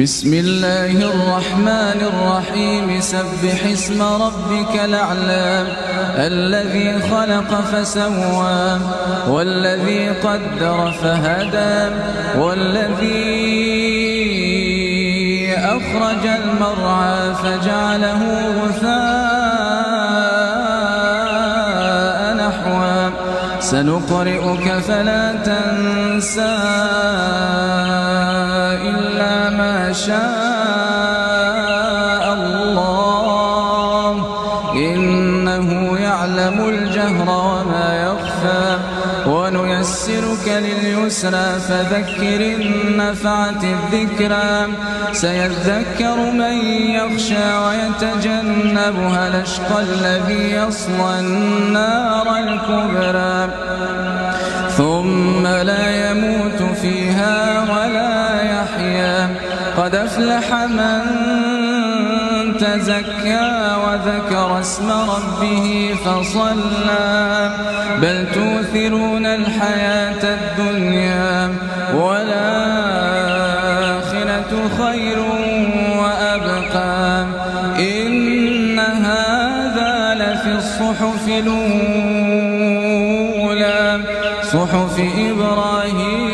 بسم الله الرحمن الرحيم سبح اسم ربك الأعلى الذي خلق فسوى والذي قدر فهدى والذي أخرج المرعى فجعله غثاء نحوا سنقرئك فلا تنسى إلا ما شاء الله إنه يعلم الجهر وما يخفى ونيسرك لليسرى فذكر إن نفعت الذكرى سيذكر من يخشى ويتجنبها الأشقى الذي يصلى النار الكبرى ثم لا يموت فيها ولا يحيا قد أفلح من تزكى وذكر اسم ربه فصلى بل تؤثرون الحياة الدنيا والآخرة خير وأبقى إن هذا لفي الصحف الأولى صحف إبراهيم